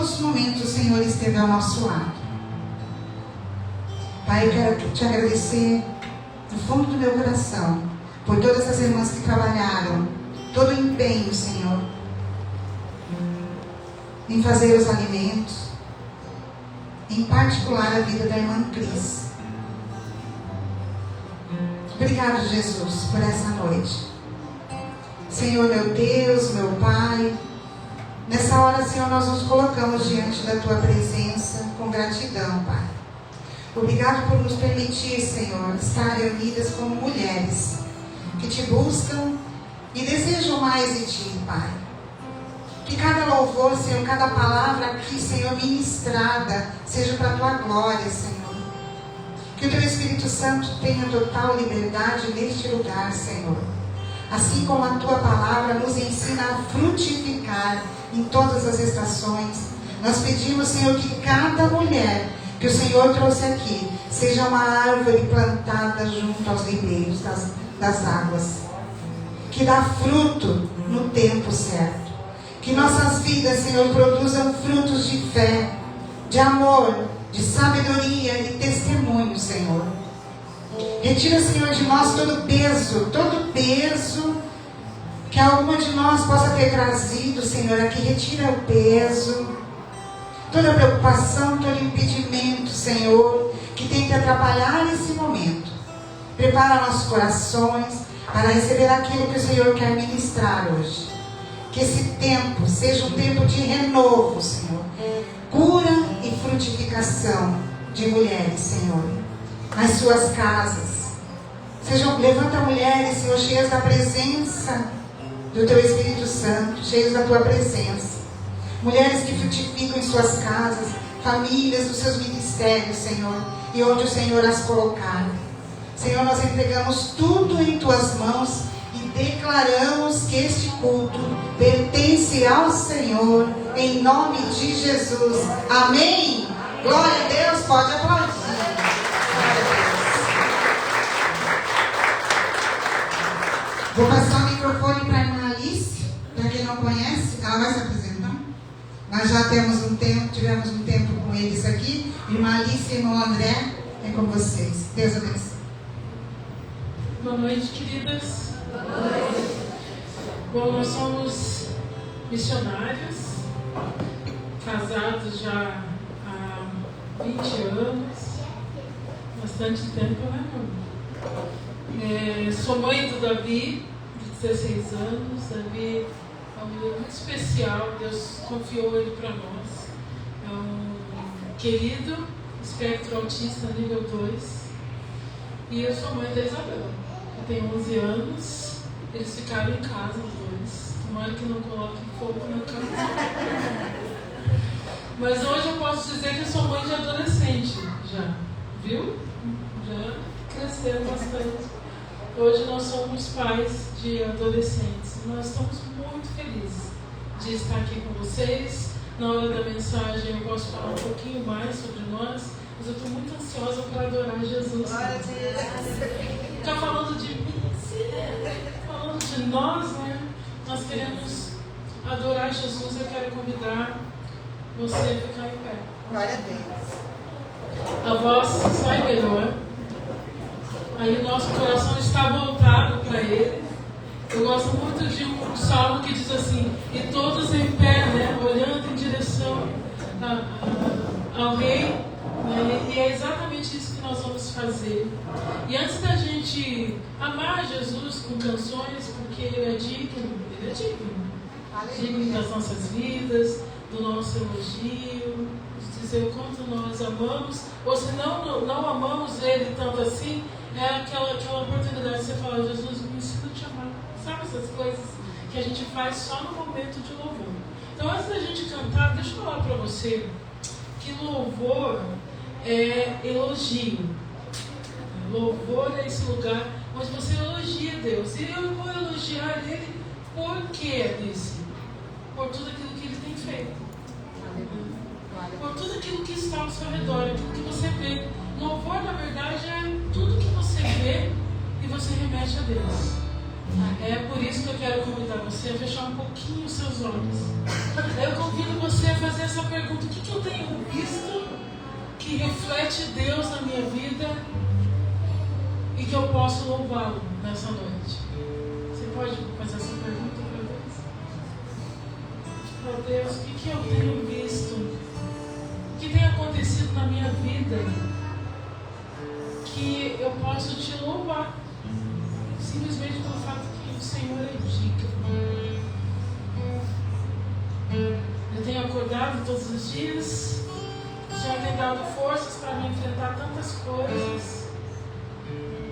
todos os momentos o Senhor esteve ao nosso lado. Pai, eu quero te agradecer do fundo do meu coração por todas as irmãs que trabalharam, todo o empenho, Senhor, em fazer os alimentos, em particular a vida da irmã Cris. Obrigado, Jesus, por essa noite. Senhor, meu Deus, meu Pai, nessa hora, Senhor, nós nos colocamos diante da Tua presença com gratidão, Pai. Obrigado por nos permitir, Senhor, estar reunidas como mulheres que Te buscam e desejam mais de Ti, Pai. Que cada louvor, Senhor, cada palavra aqui, Senhor, ministrada, seja para a Tua glória, Senhor. Que o Teu Espírito Santo tenha total liberdade neste lugar, Senhor. Assim como a Tua palavra nos ensina a frutificar em todas as estações, nós pedimos, Senhor, que cada mulher que o Senhor trouxe aqui seja uma árvore plantada junto aos ribeiros das águas, que dá fruto no tempo certo. Que nossas vidas, Senhor, produzam frutos de fé, de amor, de sabedoria e testemunho, Senhor. Retira, Senhor, de nós todo peso que alguma de nós possa ter trazido, Senhor, aqui. Retira o peso, toda preocupação, todo impedimento, Senhor, que tenta atrapalhar esse momento. Prepara nossos corações para receber aquilo que o Senhor quer ministrar hoje. Que esse tempo seja um tempo de renovo, Senhor. Cura e frutificação de mulheres, Senhor, nas suas casas. Levanta mulheres, Senhor, cheias da presença do Teu Espírito Santo, cheias da Tua presença. Mulheres que frutificam em suas casas, famílias, dos seus ministérios, Senhor, e onde o Senhor as colocar. Senhor, nós entregamos tudo em Tuas mãos e declaramos que este culto pertence ao Senhor, em nome de Jesus. Amém? Glória a Deus, pode aplaudir. Vou passar o microfone para a irmã Alice, para quem não conhece, ela vai se apresentar. Nós já tivemos um tempo com eles aqui. Irmã Alice e irmão André, é com vocês. Deus abençoe. Boa noite, queridas. Boa noite. Bom, nós somos missionários, casados já há 20 anos, bastante tempo, né, amor? Sou mãe do Davi, de 16 anos. Davi é um menino muito especial, Deus confiou ele para nós. É um querido, espectro autista nível 2. E eu sou mãe da Isabel, que tem 11 anos. Eles ficaram em casa, os dois. Tomara que não coloquem fogo na casa. Mas hoje eu posso dizer que eu sou mãe de adolescente já, viu? Já cresceram bastante. Hoje nós somos pais de adolescentes. Nós estamos muito felizes de estar aqui com vocês. Na hora da mensagem eu posso falar um pouquinho mais sobre nós, mas eu estou muito ansiosa para adorar Jesus. Ficar falando de mim, falando de nós, né? Nós queremos adorar Jesus. Eu quero convidar você a ficar em pé. Glória a Deus. A voz sai melhor. Aí o nosso coração está voltado para Ele. Eu gosto muito de um salmo que diz assim: e todos em pé, né, olhando em direção ao Rei, né, e é exatamente isso que nós vamos fazer. E antes da gente amar Jesus com canções, porque Ele é digno, digno das nossas vidas, do nosso elogio, de dizer o quanto nós amamos, ou se não amamos Ele tanto assim, é aquela oportunidade de você falar: Jesus, me ensina a te amar. Sabe essas coisas que a gente faz só no momento de louvor. Então, antes da gente cantar, deixa eu falar para você que louvor é elogio. Louvor é esse lugar onde você elogia Deus. E eu vou elogiar Ele por quê, Alice? Por tudo aquilo que Ele tem feito. Por tudo aquilo que está ao seu redor, aquilo que você vê. Louvor, na verdade, é tudo que você vê e você remete a Deus. É por isso que eu quero convidar você a fechar um pouquinho os seus olhos. Eu convido você a fazer essa pergunta: o que eu tenho visto que reflete Deus na minha vida e que eu posso louvá-lo nessa noite? Você pode fazer essa pergunta para Deus? Oh Deus, o que eu tenho visto? O que tem acontecido na minha vida que eu posso te louvar? Simplesmente pelo fato que o Senhor é digno. Eu tenho acordado todos os dias. O Senhor tem dado forças para me enfrentar tantas coisas.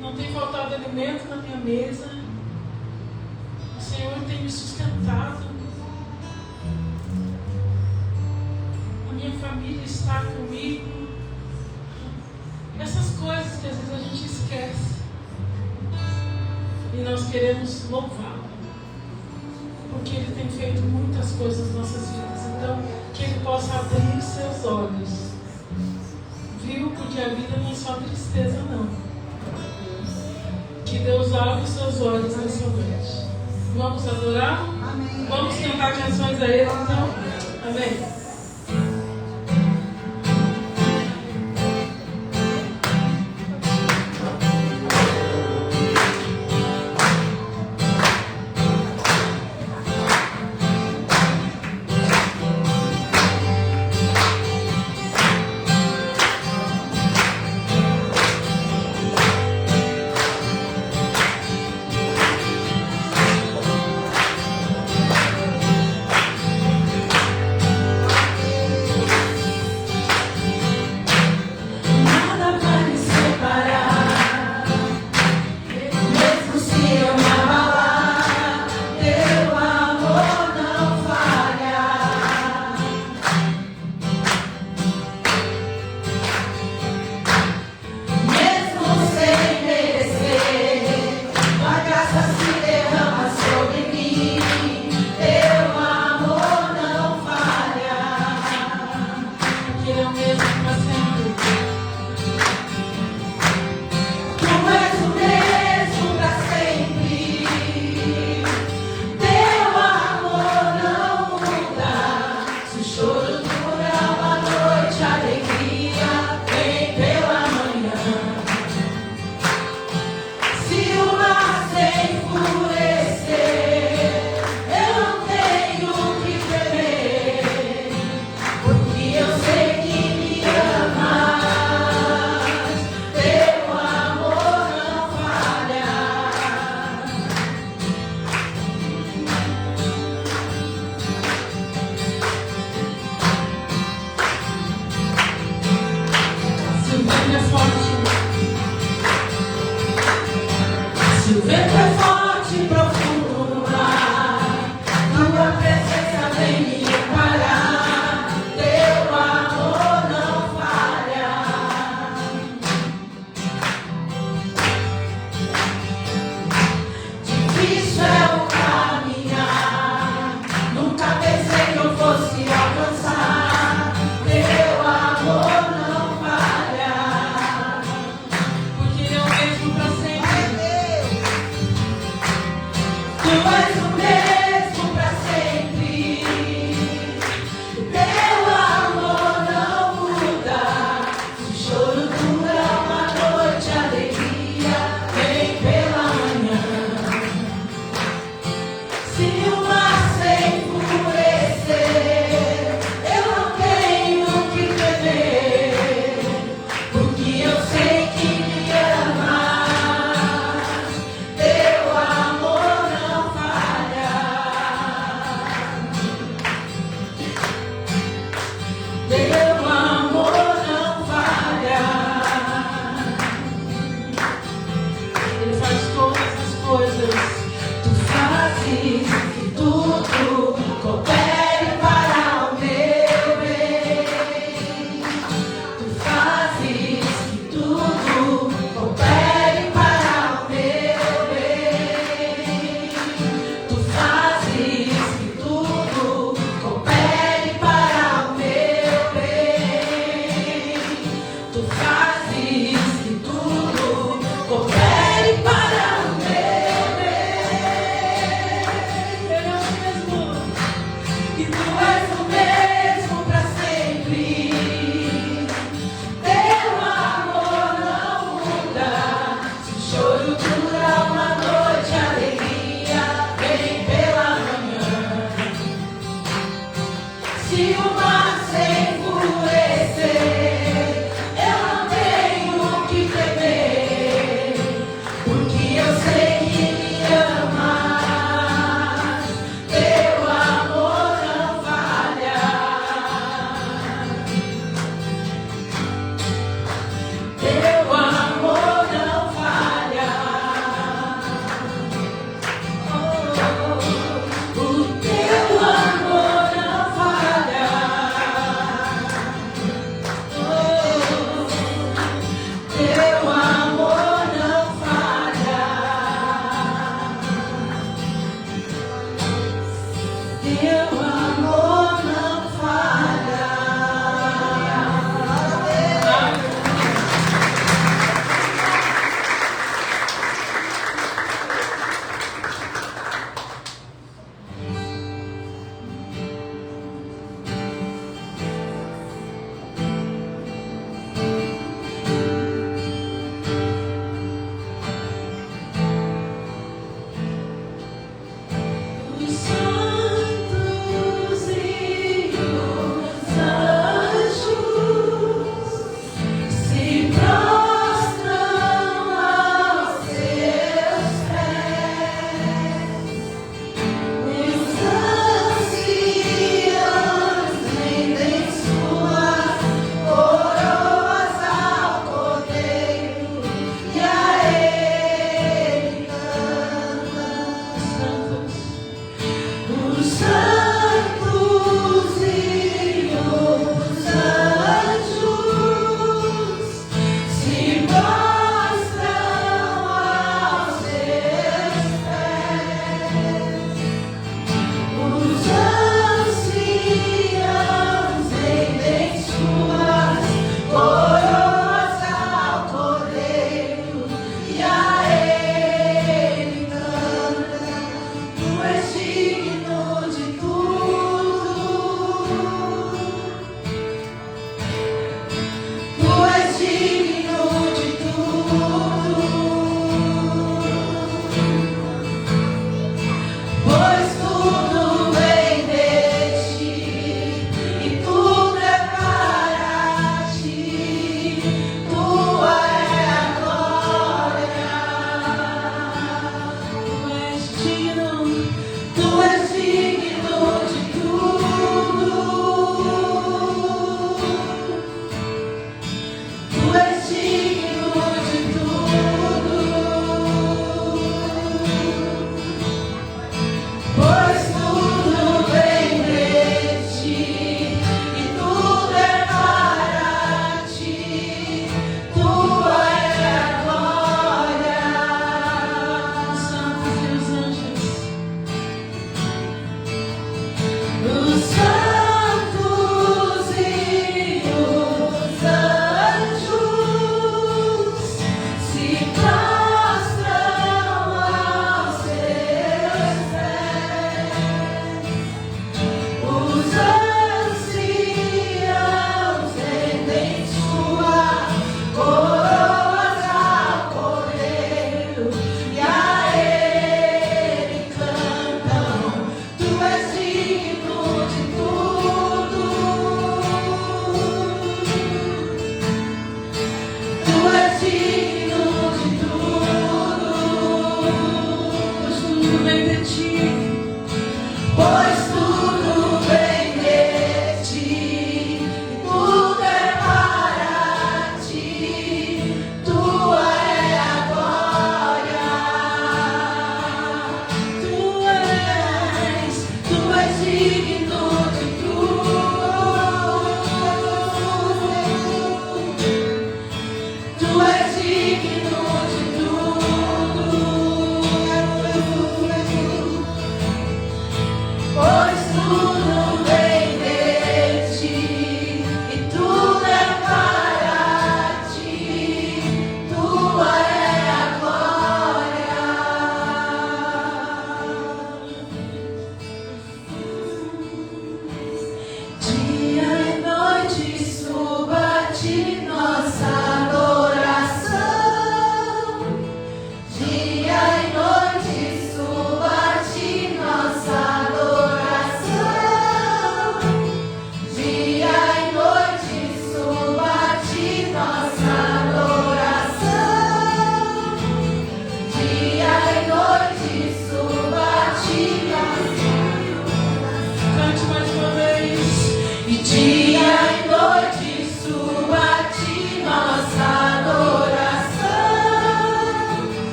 Não tem faltado alimento na minha mesa. O Senhor tem me sustentado. A minha família está comigo. Essas coisas que às vezes a gente esquece. E nós queremos louvá-lo, porque Ele tem feito muitas coisas nas nossas vidas. Então, que Ele possa abrir os seus olhos. Viu? Porque a vida não é só tristeza, não. Que Deus abra os seus olhos nessa noite. Vamos adorar? Amém. Vamos cantar canções a Ele, então? Amém.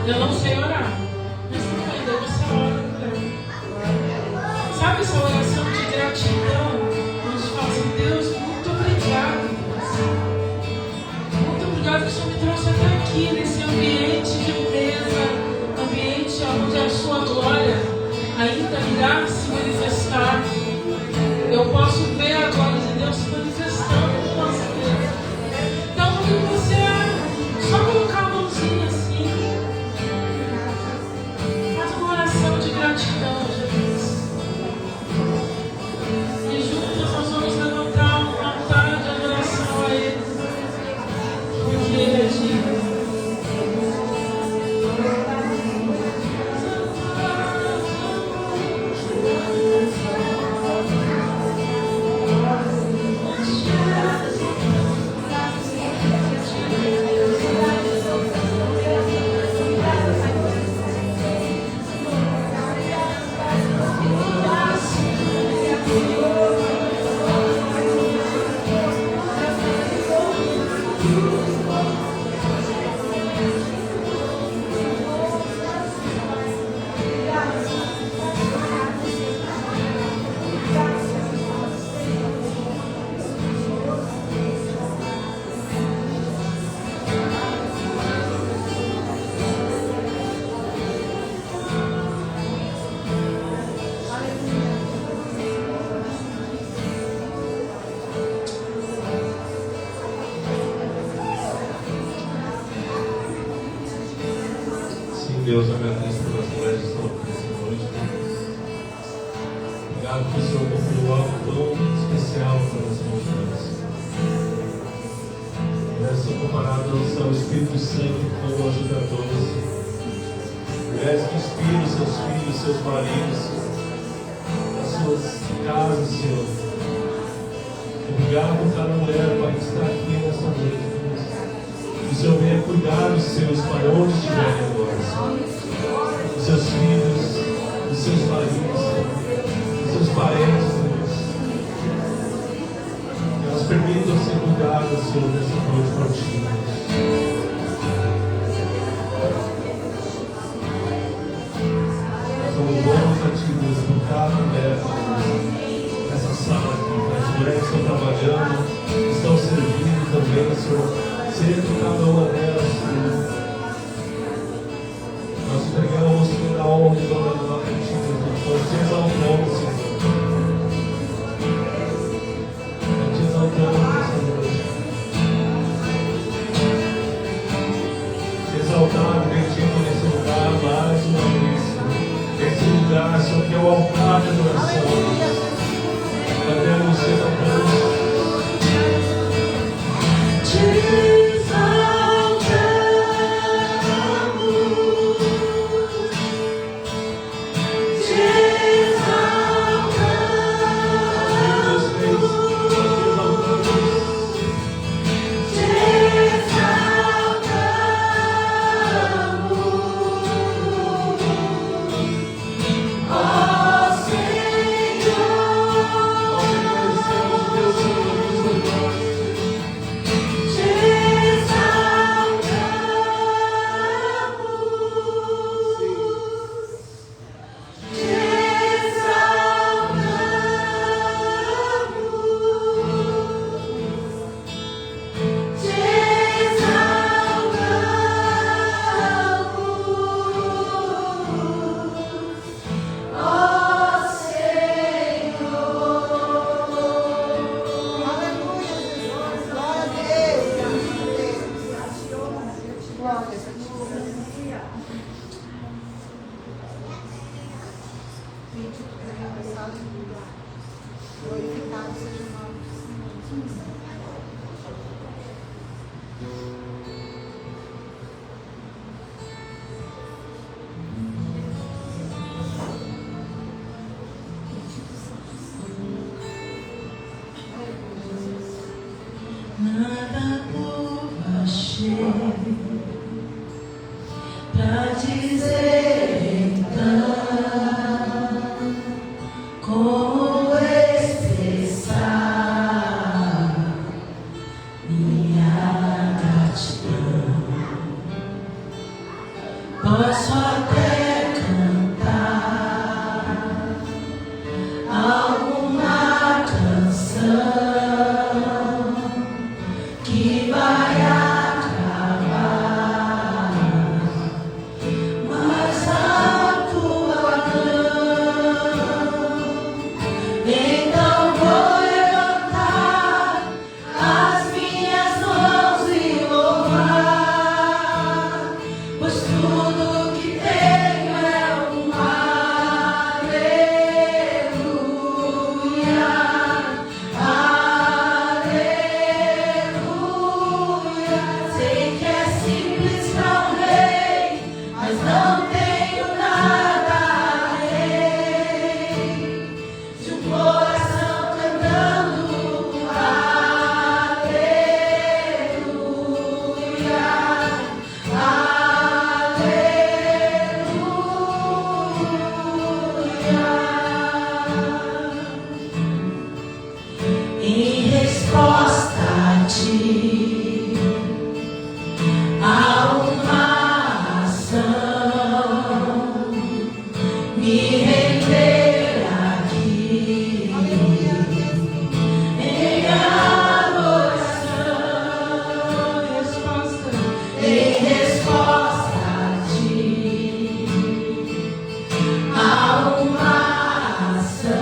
Eu não sei orar, mas também daí você ora por ela. Sabe essa oração de gratidão? Nós falamos, Deus, muito obrigado, Deus. Muito obrigado que o Senhor me trouxe até aqui, nesse ambiente de mesa, ambiente onde a sua glória ainda irá se manifestar. Eu posso ver a glória de Deus se manifestando na nossa vida. Então, quando você só colocar a mãozinha assim, faz uma oração de gratidão, Jesus. E juntos nós vamos levantar um altar de adoração a Ele, porque Ele é digno. Deus, agradeço pelas mulheres que estão aqui nessa noite. Obrigado que o Senhor cumpriu algo tão especial para as mulheres. Mulheres são comparadas ao Espírito Santo como ajudadores. Mulheres que inspiram seus filhos, seus maridos, as suas casas, Senhor. Obrigado por cada mulher para estar aqui nessa noite. Que o Senhor venha cuidar dos seus para onde estiverem agora, Senhor. Dos seus filhos, dos seus maridos, dos seus parentes, Deus. Que elas permitam ser cuidadas, Senhor, nessa noite para ti, Deus. Nós louvamos a ti, Deus, por cada mulher nessa sala aqui. As mulheres que estão trabalhando, estão servindo também, Senhor. Seja cada uma delas, Senhor. Nós entregamos toda a honra e toda a glória a ti, Deus. Nós te exaltamos, Senhor. Nós te exaltamos nessa noite. Te exaltado, bendito nesse lugar, mais uma vez, Senhor. Esse lugar, Senhor, que é o altar de adoração. Podemos ser adorados. Nada por achei pra dizer então como expressar minha gratidão. Posso até cantar alguma canção que vai acabar, mas a tua não. Então vou levantar as minhas mãos e louvar, pois tudo que tenho é um aleluia, aleluia. Sei que é simples pra um rei, mas não tenho nada além de um coração cantando aleluia, aleluia. Em resposta a ti, há uma ação, me render aqui em adoração, em resposta a ti, há uma ação,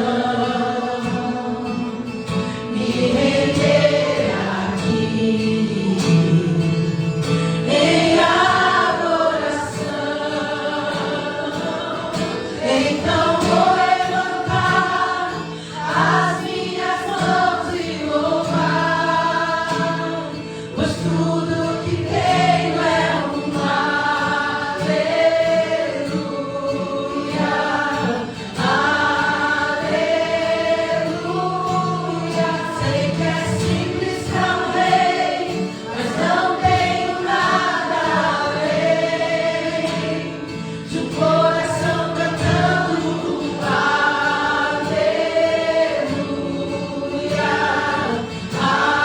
me render aqui em adoração. Então vou levantar as minhas mãos e louvar, pois tudo que tenho é um aleluia, aleluia. Sei que é simples pra um rei, mas não tenho nada além de um coração cantando aleluia, aleluia.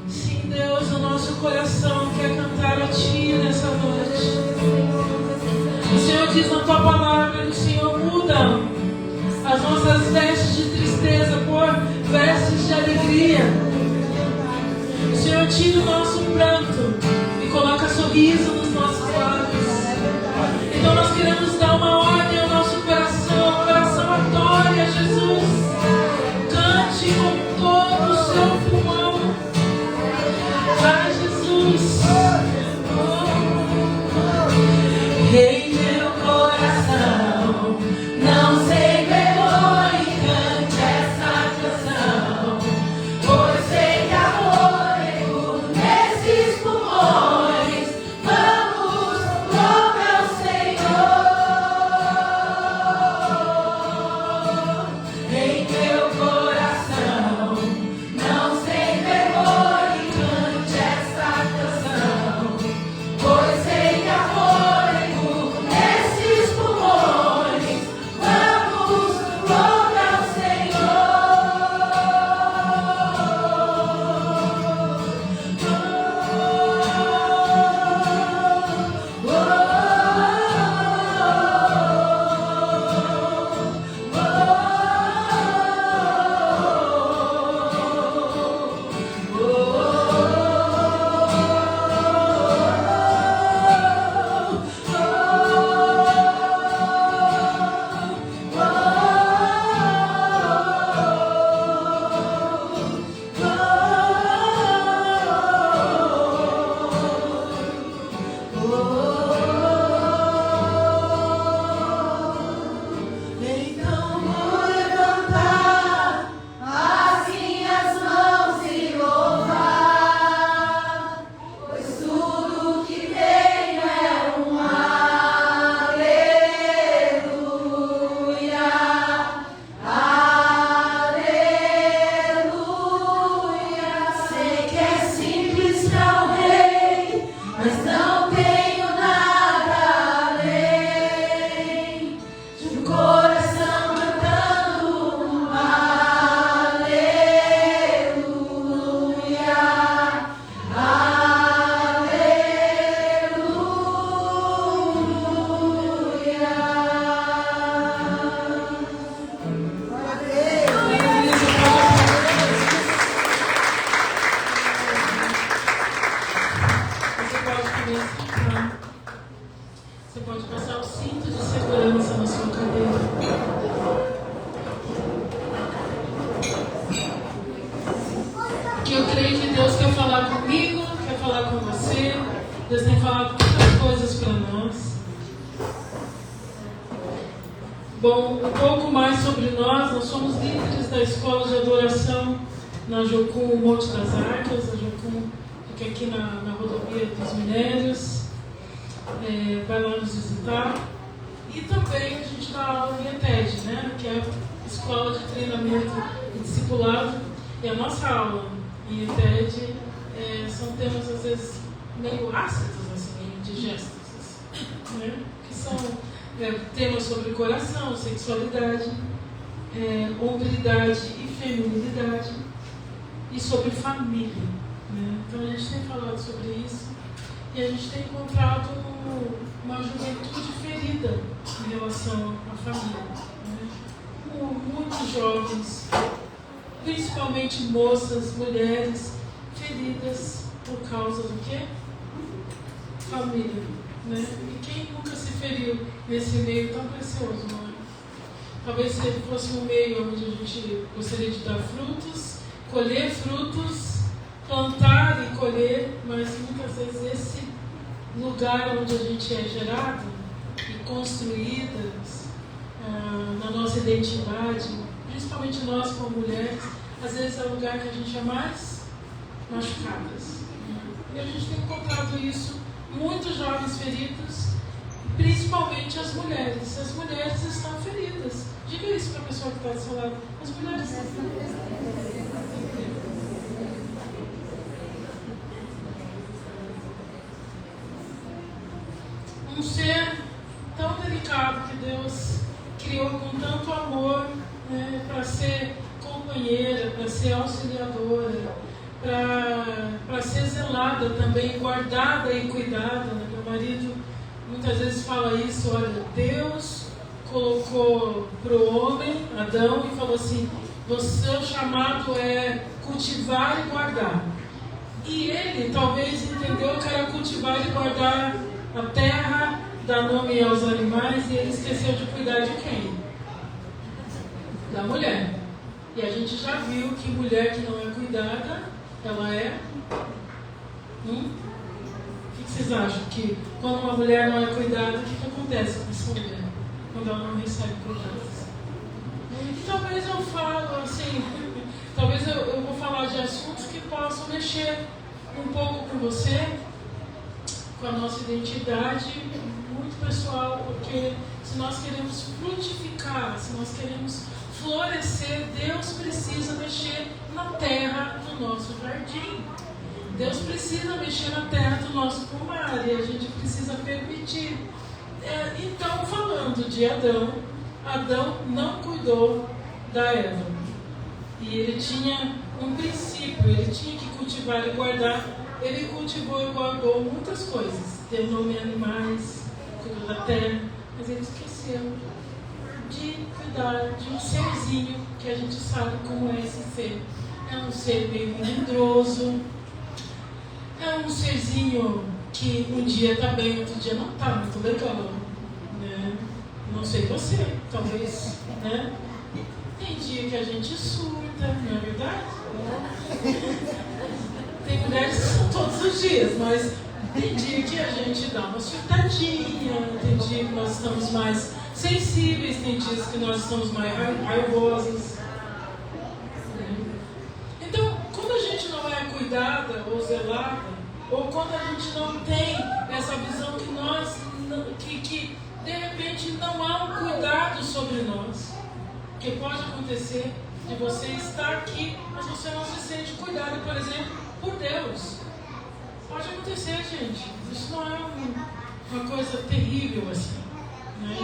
Sim, Deus, o nosso coração quer cantar a Ti nessa noite. O Senhor diz na Tua palavra que o Senhor muda as nossas vestes de tristeza por vestes de alegria. O Senhor tira o nosso pranto e coloca sorriso nos nossos lábios. Então nós queremos dar uma ordem ao nosso coração. O coração adore a Jesus. Cante com todo o seu pulmão. Vai, Jesus. Rei, meu coração, não sei vergonha, cante essa canção, pois sei que há fôlego nesses pulmões. Deus quer falar comigo, quer falar com você. Deus tem falado muitas coisas para nós. Bom, um pouco mais sobre nós. Nós somos líderes da escola de adoração na Jocum Monte das Arcas. A Jocum fica aqui na rodovia dos Minérios. Vai lá nos visitar. E também a gente dá aula em ETED, né? Que é a Escola de Treinamento e Discipulado. E a nossa aula em ETED são temas às vezes meio ácidos, assim, meio indigestos, assim, né? Que são temas sobre coração, sexualidade, hombridade e feminilidade, e sobre família, né? Então a gente tem falado sobre isso e a gente tem encontrado uma juventude ferida em relação à família, né? Muitos jovens, principalmente moças, mulheres, feridas por causa do quê? Família, né? E quem nunca se feriu nesse meio tão precioso, não é? Talvez se ele fosse um meio onde a gente gostaria de dar frutos, colher frutos, plantar e colher, mas muitas vezes esse lugar onde a gente é gerado e construídas na nossa identidade, principalmente nós como mulheres, às vezes é o lugar que a gente é mais machucadas. E a gente tem encontrado isso, muitos jovens feridos, principalmente as mulheres. As mulheres estão feridas. Diga isso para a pessoa que está do seu lado. As mulheres estão feridas. Um ser tão delicado que Deus criou com tanto amor, né, para ser companheira, para ser auxiliadora, para ser zelada também, guardada e cuidada, né? Meu marido muitas vezes fala isso, olha, Deus colocou para o homem, Adão, e falou assim, o seu chamado é cultivar e guardar. E ele talvez entendeu que era cultivar e guardar a terra, dar nome aos animais, e ele esqueceu de cuidar de quem? Da mulher. E a gente já viu que mulher que não é cuidada, ela é... O que vocês acham? Que quando uma mulher não é cuidada, o que acontece com essa mulher? Quando ela não recebe cuidados. E talvez eu falo assim, talvez eu vou falar de assuntos que possam mexer um pouco com você, com a nossa identidade, muito pessoal, porque se nós queremos frutificar, se nós queremos florescer, Deus precisa mexer na terra do nosso jardim. Deus precisa mexer na terra do nosso pomar e a gente precisa permitir. Então, falando de Adão, Adão não cuidou da Eva. E ele tinha um princípio, ele tinha que cultivar e guardar. Ele cultivou e guardou muitas coisas. Deu nome a animais, cuidou da terra, mas ele esqueceu de cuidar de um serzinho que a gente sabe como é esse ser. É um ser meio melindroso, é um serzinho que um dia está bem, outro dia não está muito legal, né? Não sei você, talvez, né? Tem dia que a gente surta, não é verdade? Tem mulheres que são todos os dias, mas tem dia que a gente dá uma surtadinha, tem dia que nós estamos mais sensíveis, tem dias que nós estamos mais raivosos. Então, quando a gente não é cuidada ou zelada, ou quando a gente não tem essa visão que nós, que de repente não há um cuidado sobre nós, que pode acontecer de você estar aqui, mas você não se sente cuidado, por exemplo, por Deus. Pode acontecer, gente. Isso não é uma coisa terrível assim, né?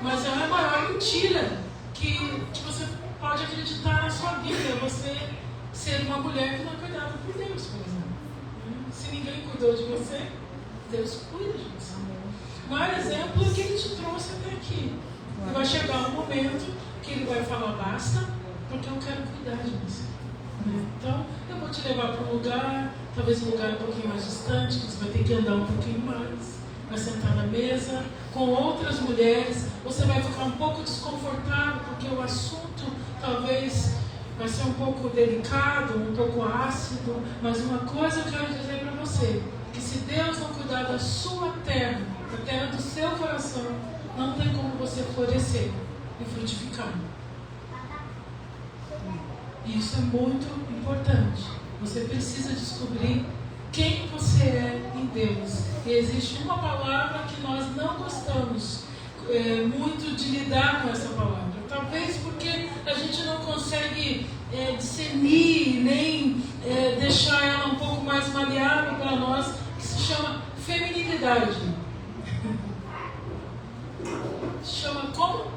Mas é a maior mentira que você pode acreditar na sua vida. Você ser uma mulher que não é cuidada por Deus, por exemplo. Se ninguém cuidou de você, Deus cuida de você. O maior exemplo é que Ele te trouxe até aqui. E vai chegar um momento que Ele vai falar, basta, porque eu quero cuidar de você. Então, eu vou te levar para um lugar, talvez um lugar um pouquinho mais distante, que você vai ter que andar um pouquinho mais, vai sentar na mesa com outras mulheres, você vai ficar um pouco desconfortável, porque o assunto talvez vai ser um pouco delicado, um pouco ácido, mas uma coisa eu quero dizer para você, que se Deus não cuidar da sua terra, da terra do seu coração, não tem como você florescer e frutificar. E isso é muito importante. Você precisa descobrir quem você é em Deus. E existe uma palavra que nós não gostamos muito de lidar com essa palavra. Talvez porque a gente não consegue discernir, nem deixar ela um pouco mais maleável para nós, que se chama feminilidade. Se chama como?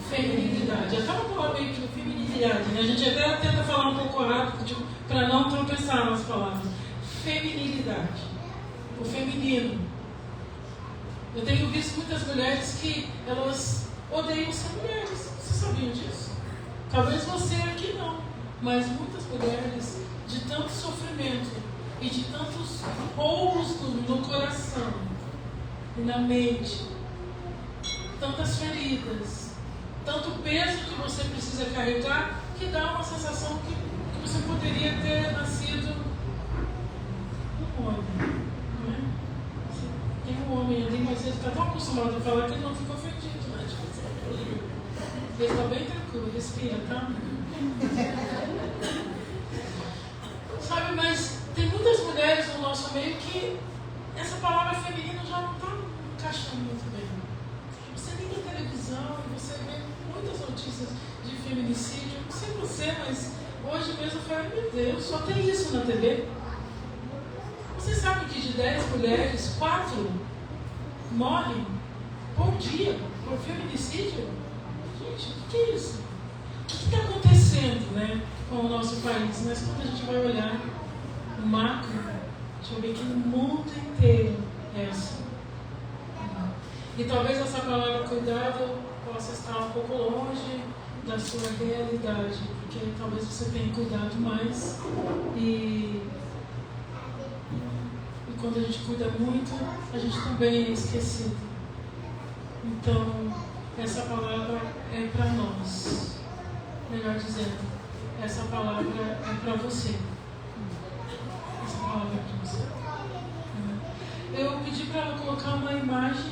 Feminilidade. Até uma palavra meio que feminilidade, né? A gente até tenta falar um pouco rápido para não tropeçar nas palavras. Feminilidade. O feminino. Eu tenho visto muitas mulheres que elas odeiam ser mulheres. Vocês sabiam disso? Talvez você aqui não, mas muitas mulheres, de tanto sofrimento e de tantos roubos no coração e na mente, tantas feridas, tanto peso que você precisa carregar, que dá uma sensação que você poderia ter nascido um homem, não é? Tem um homem ali, mas ele está tão acostumado a falar que ele não fica ofendido, né? Ele está bem tranquilo, respira, tá? Sabe, mas tem muitas mulheres no nosso meio que essa palavra feminina já não está encaixando muito bem. Você liga a televisão e você vê muitas notícias de feminicídio. Não sei você, mas hoje mesmo eu falei, meu Deus, só tem isso na TV. Você sabe que de 10 mulheres, 4 morrem por dia por feminicídio? Gente, o que é isso? O que está acontecendo, né, com o nosso país? Mas quando a gente vai olhar o macro, deixa eu ver que no mundo inteiro é assim. E talvez essa palavra cuidado possa estar um pouco longe da sua realidade, porque talvez você tenha cuidado mais e quando a gente cuida muito, a gente também é esquecido. Então, essa palavra é para nós. Melhor dizendo, essa palavra é para você. Essa palavra é para você. Eu pedi para ela colocar uma imagem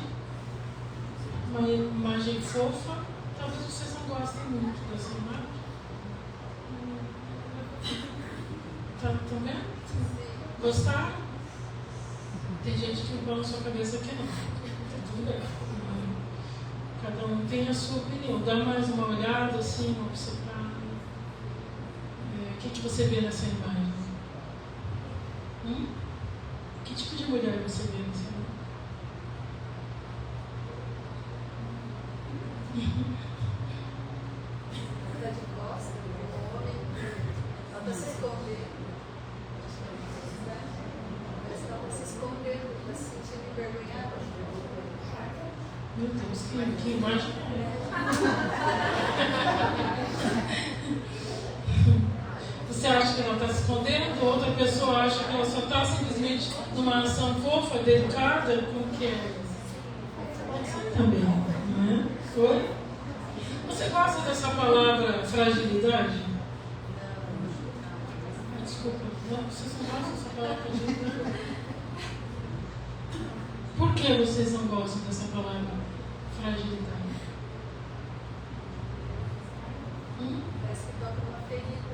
fofa. Talvez vocês não gostem muito dessa imagem. Tá vendo? Gostaram? Tem gente que balançou a cabeça que não. Tá tudo bem. Cada um tem a sua opinião. Dá mais uma olhada assim, observar. O que você vê nessa imagem? Que tipo de mulher você vê nessa imagem? Ela de costa, o homem, ela está se escondendo. Parece que ela está se escondendo, está se sentindo envergonhada. Meu Deus, que imagem Você acha que ela está se escondendo? Outra pessoa acha que ela só está simplesmente numa ação fofa, delicada? Como que é? Pode ser também, não é? Foi? Você gosta dessa palavra fragilidade? Desculpa, não, vocês não gostam dessa palavra fragilidade? Por que vocês não gostam dessa palavra fragilidade? Parece que toca uma ferida.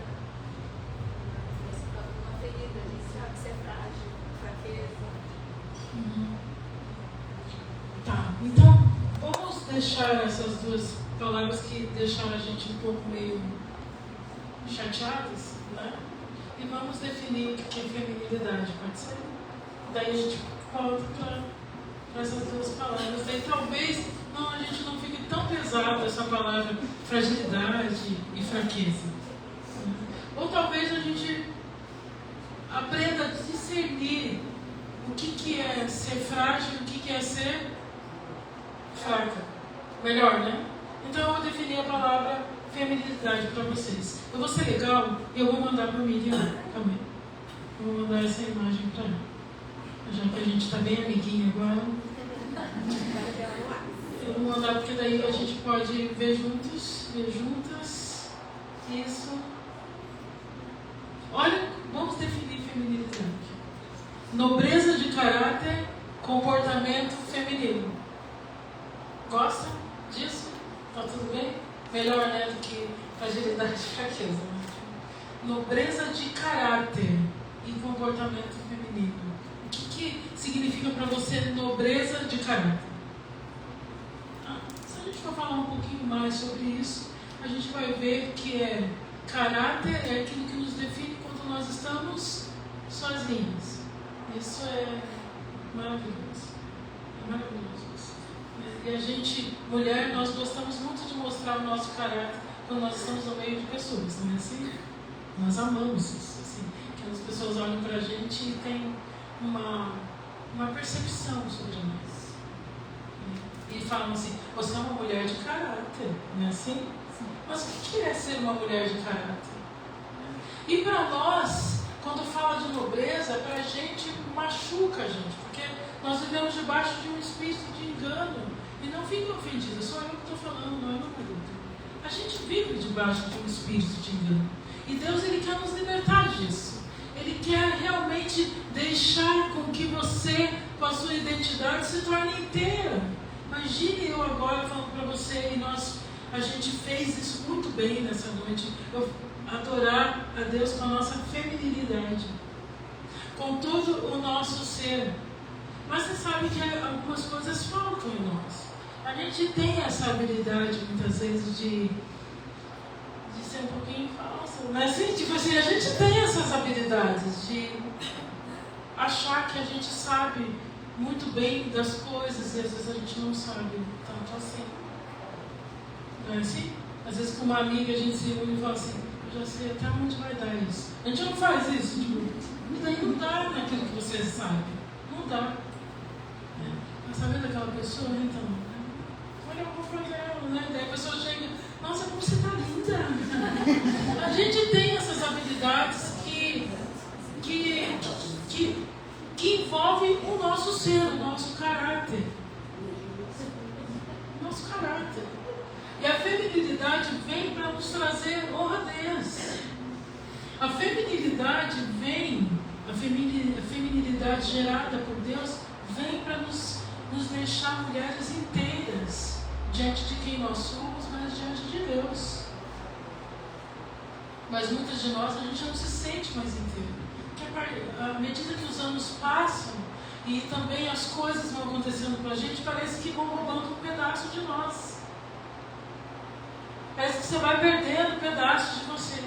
Parece que toca uma ferida. A gente sabe que você é frágil, fraqueza. Tá, então vamos deixar essas duas palavras que deixaram a gente um pouco meio chateadas, né? E vamos definir o que é feminilidade, pode ser? Daí a gente volta para essas duas palavras. Daí talvez a gente não fique tão pesado essa palavra fragilidade e fraqueza. Ou talvez a gente aprenda a discernir o que é ser frágil e o que é ser fraca. Melhor, né? Então eu vou definir a palavra feminilidade para vocês. Eu vou ser legal e eu vou mandar para o Miriam também. Eu vou mandar essa imagem para ela. Já que a gente está bem amiguinho agora. Eu vou mandar porque daí a gente pode ver juntos, ver juntas. Isso. Nobreza de caráter, comportamento feminino. Gosta disso? Tá tudo bem? Melhor, né, do que agilidade e fraqueza. Né? Nobreza de caráter e comportamento feminino. O que significa para você nobreza de caráter? Se a gente for falar um pouquinho mais sobre isso, a gente vai ver que caráter é aquilo que nos define quando nós estamos sozinhos. Isso é maravilhoso. É maravilhoso isso. E a gente, mulher, nós gostamos muito de mostrar o nosso caráter quando nós estamos no meio de pessoas, não é assim? Nós amamos isso, assim, que as pessoas olham pra gente e tem uma percepção sobre nós. E falam assim, você é uma mulher de caráter, não é assim? Mas o que é ser uma mulher de caráter? E para nós, quando fala de nobreza, para a gente machuca a gente, porque nós vivemos debaixo de um espírito de engano. E não fiquem ofendidos, só eu que estou falando, não é meu marido. A gente vive debaixo de um espírito de engano. E Deus, Ele quer nos libertar disso. Ele quer realmente deixar com que você, com a sua identidade, se torne inteira. Imagine eu agora falando para você, e a gente fez isso muito bem nessa noite, adorar a Deus com a nossa feminilidade, com todo o nosso ser. Mas você sabe que algumas coisas faltam em nós. A gente tem essa habilidade, muitas vezes, de ser um pouquinho falsa. Mas, tipo assim, a gente tem essas habilidades de achar que a gente sabe muito bem das coisas e às vezes a gente não sabe tanto assim. Não é assim? Às vezes com uma amiga a gente se une e fala assim, eu já sei até onde vai dar isso. A gente não faz isso, tipo, e daí não dá naquilo que você sabe. Não dá. Mas sabendo daquela pessoa, então, olha, eu vou fazer ela, né? Daí a pessoa chega, nossa, como você tá linda. A gente tem essas habilidades que envolvem o nosso ser, o nosso caráter. O nosso caráter. E a feminilidade vem para nos trazer honradez. A feminilidade vem, a feminilidade gerada por Deus, vem para nos deixar mulheres inteiras diante de quem nós somos, mas diante de Deus. Mas muitas de nós a gente não se sente mais inteira. Porque à medida que os anos passam e também as coisas vão acontecendo para a gente, parece que vão roubando um pedaço de nós. Parece que você vai perdendo pedaços de você.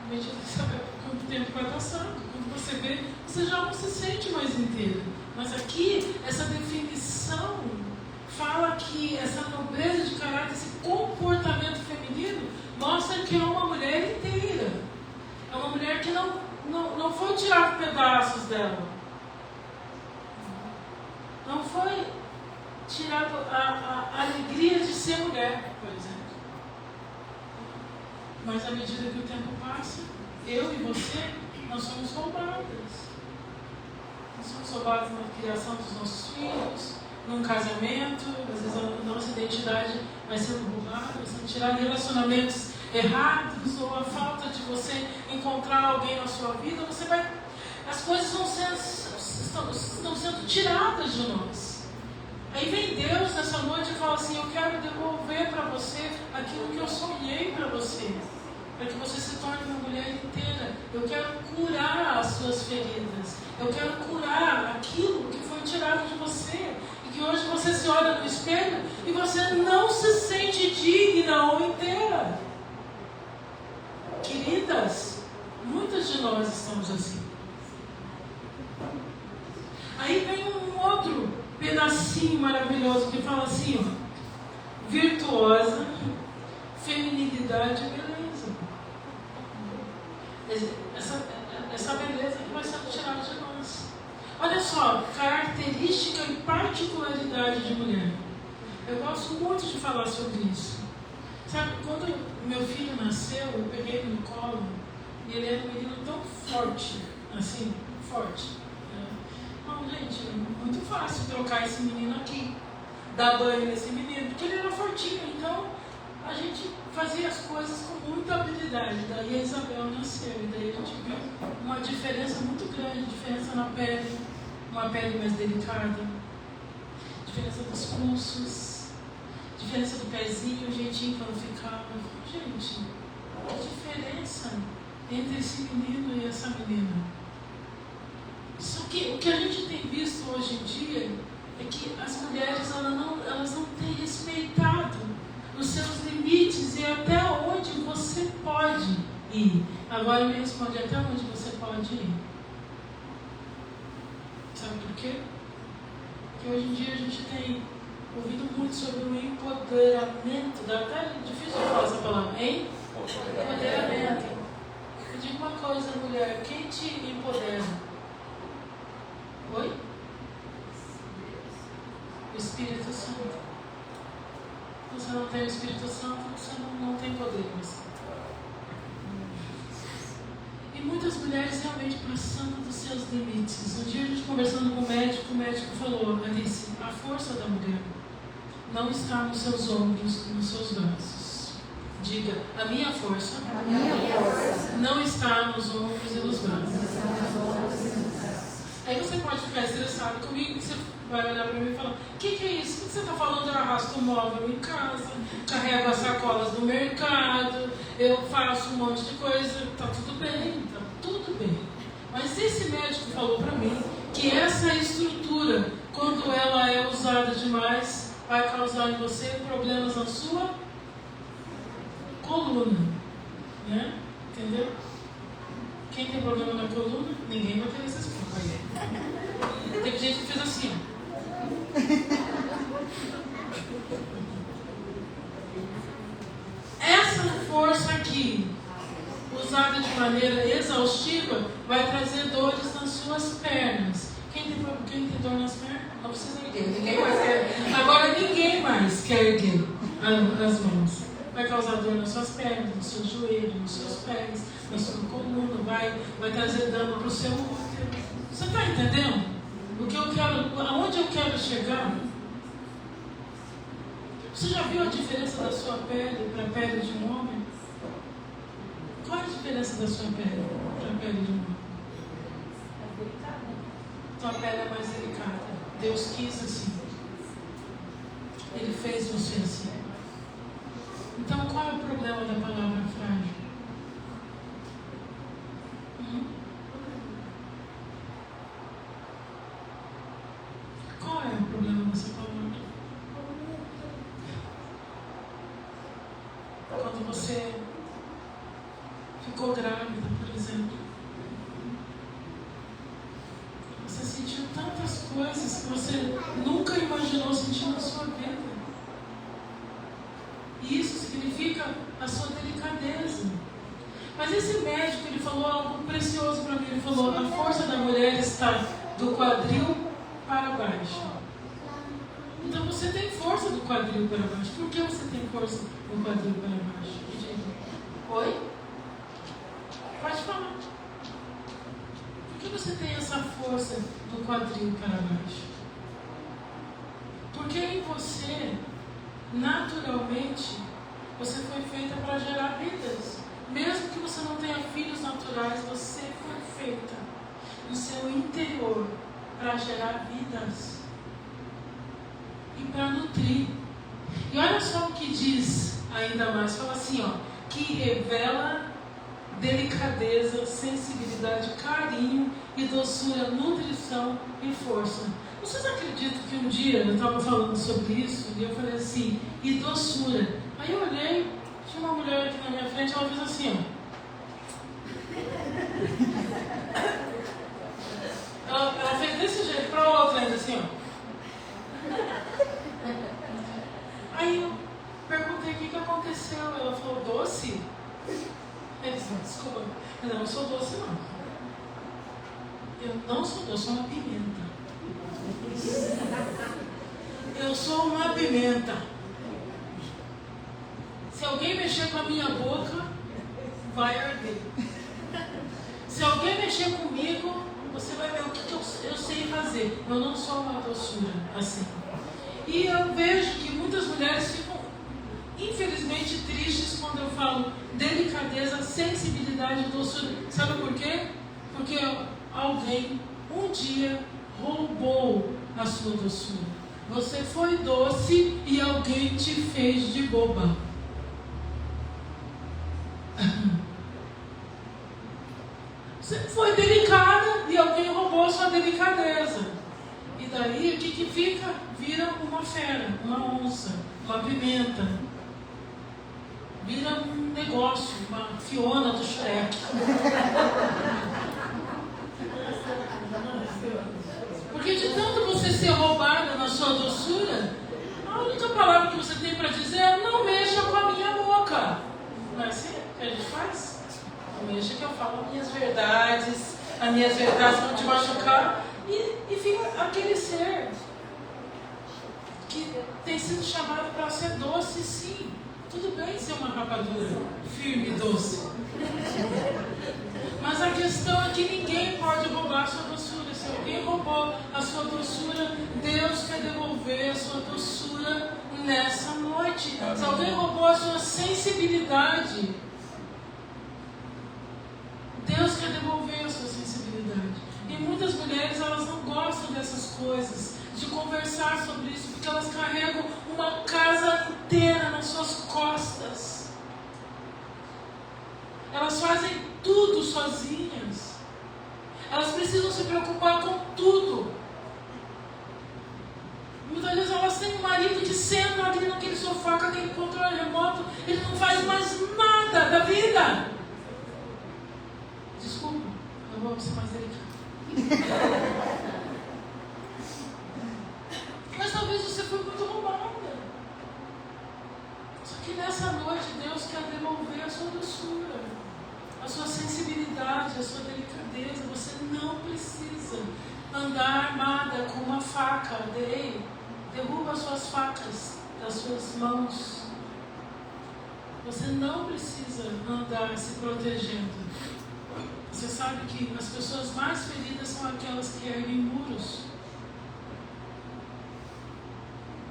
À medida que o tempo vai passando, quando você vê, você já não se sente mais inteira. Mas aqui, essa definição fala que essa nobreza de caráter, esse comportamento feminino, mostra que é uma mulher inteira. É uma mulher que não foi tirar pedaços dela. Não foi tirar a alegria de ser mulher, por exemplo. Mas à medida que o tempo passa, eu e você, nós somos roubadas. Nós somos roubadas na criação dos nossos filhos, num casamento, às vezes a nossa identidade vai sendo roubada, vai sendo tirada de relacionamentos errados, ou a falta de você encontrar alguém na sua vida, as coisas estão sendo tiradas de nós. Aí vem Deus nessa noite e fala assim, eu quero devolver para você aquilo que eu sonhei para você, para que você se torne uma mulher inteira. Eu quero curar as suas feridas, eu quero curar aquilo que foi tirado de você, e que hoje você se olha no espelho e você não se sente digna ou inteira. Queridas, muitas de nós estamos assim. Aí vem um outro pedacinho maravilhoso que fala assim, ó, virtuosa, feminilidade e beleza. Essa beleza que vai sendo tirada de nós. Olha só, característica e particularidade de mulher. Eu gosto muito de falar sobre isso. Sabe, quando meu filho nasceu, eu peguei ele no colo e ele era um menino tão forte, assim, forte. Não, gente, é muito fácil trocar esse menino aqui, dar banho nesse menino, porque ele era fortinho, então a gente fazia as coisas com muita habilidade. idade. Daí a Isabel nasceu. E daí a gente viu uma diferença muito grande. Diferença na pele. Uma pele mais delicada. Diferença dos pulsos. Diferença do pezinho, o jeitinho que ela ficava. Gente, que diferença entre esse menino e essa menina. Só que o que a gente tem visto hoje em dia é que as mulheres elas não têm respeitado os seus limites e até onde você pode ir. Agora me responde, até onde você pode ir? Sabe por quê? Porque hoje em dia a gente tem ouvido muito sobre o empoderamento, dá até difícil de falar essa palavra, hein? Empoderamento. Eu digo uma coisa, mulher, quem te empodera? Oi? O Espírito Santo. Se você não tem o Espírito Santo, você não tem poder. E muitas mulheres realmente passando dos seus limites. Um dia a gente conversando com o médico falou, Alice, a força da mulher não está nos seus ombros, nos seus braços. Diga, a minha força não está nos ombros e nos braços. Aí você pode ficar estressado comigo, você vai olhar para mim e falar, o que é isso? O que você está falando? Eu arrasto o móvel em casa, carrego as sacolas do mercado, eu faço um monte de coisa, está tudo bem, está tudo bem. Mas esse médico falou para mim que essa estrutura, quando ela é usada demais, vai causar em você problemas na sua coluna, né? Entendeu? Quem tem problema na coluna, ninguém vai ter essas coisas. Teve gente que fez assim, ó. Essa força aqui, usada de maneira exaustiva, vai trazer dores nas suas pernas. Quem tem dor nas pernas? Não precisa erguer. Ninguém mais quer. Agora ninguém mais quer erguer as mãos. Vai causar dor nas suas pernas, nos seus joelhos, nos seus pés, na sua coluna, vai trazer dano para o seu útero. Você está entendendo? Aonde eu quero chegar? Você já viu a diferença da sua pele para a pele de um homem? Qual é a diferença da sua pele para a pele de um homem? Tua pele é mais delicada. Deus quis assim. Ele fez você assim. Então, qual é o problema da palavra frágil? Qual é o problema dessa palavra? Quando você ficou grávida, por exemplo, você sentiu tantas coisas que você nunca imaginou sentir na sua vida. E isso significa a sua delicadeza. Mas esse médico, ele falou algo precioso para mim. Ele falou, a força da mulher está do quadril para baixo. Então você tem força do quadril para baixo. Por que você tem força do quadril para baixo? Oi? Pode falar. Por que você tem essa força do quadril para baixo? Porque em você, naturalmente, você foi feita para gerar vidas. Mesmo que você não tenha filhos naturais, você foi feita no seu interior para gerar vidas e para nutrir. E olha só o que diz ainda mais, fala assim, ó, que revela delicadeza, sensibilidade, carinho e doçura, nutrição e força. Vocês acreditam que um dia eu estava falando sobre isso e eu falei assim, e doçura? Aí eu olhei, tinha uma mulher aqui na minha frente, ela fez assim, ó. Ela fez desse jeito para outra ainda assim, ó. Aí eu perguntei o que aconteceu. Ela falou, doce? Eu disse, desculpa, eu não sou doce não. Eu não sou doce, sou uma pimenta. Eu sou uma pimenta. Se alguém mexer com a minha boca, vai arder. Se alguém mexer comigo, você vai ver o que eu sei fazer. Eu não sou uma doçura assim. E eu vejo que muitas mulheres ficam, infelizmente, tristes quando eu falo delicadeza sensibilidade, doçura. Sabe por quê? Porque alguém um dia roubou a sua doçura. Você foi doce e alguém te fez de boba. Você foi delicada e alguém roubou a sua delicadeza. E daí o que fica? Vira uma fera, uma onça, uma pimenta. Vira um negócio, uma Fiona do Shrek. Porque de tanto você ser roubada na sua doçura, a única palavra que você tem para dizer é: não mexa com a minha boca. Não é assim que a gente faz? Não mexa que eu falo as minhas verdades vão te machucar. E fica aquele ser que tem sido chamado para ser doce, sim. Tudo bem ser uma rapadura firme e doce. Mas a questão é que ninguém pode roubar a sua doçura. Se alguém roubou a sua doçura, Deus quer devolver a sua doçura nessa noite. Se alguém roubou a sua sensibilidade, Deus quer devolver a sua sensibilidade. E muitas mulheres, elas não gostam dessas coisas, de conversar sobre isso, porque elas carregam uma casa inteira nas suas costas. Elas fazem tudo sozinhas. Elas precisam se preocupar com tudo. Muitas vezes elas têm um marido que senta ali naquele sofá com aquele controle remoto, ele não faz mais nada da vida. Desculpa, eu vou ser mais delicado. Mas talvez você foi muito roubada. Só que nessa noite Deus quer devolver a sua doçura, a sua sensibilidade, a sua delicadeza. Você não precisa andar armada com uma faca. Derruba as suas facas das suas mãos. Você não precisa andar se protegendo. Você sabe que as pessoas mais feridas são aquelas que erguem muros.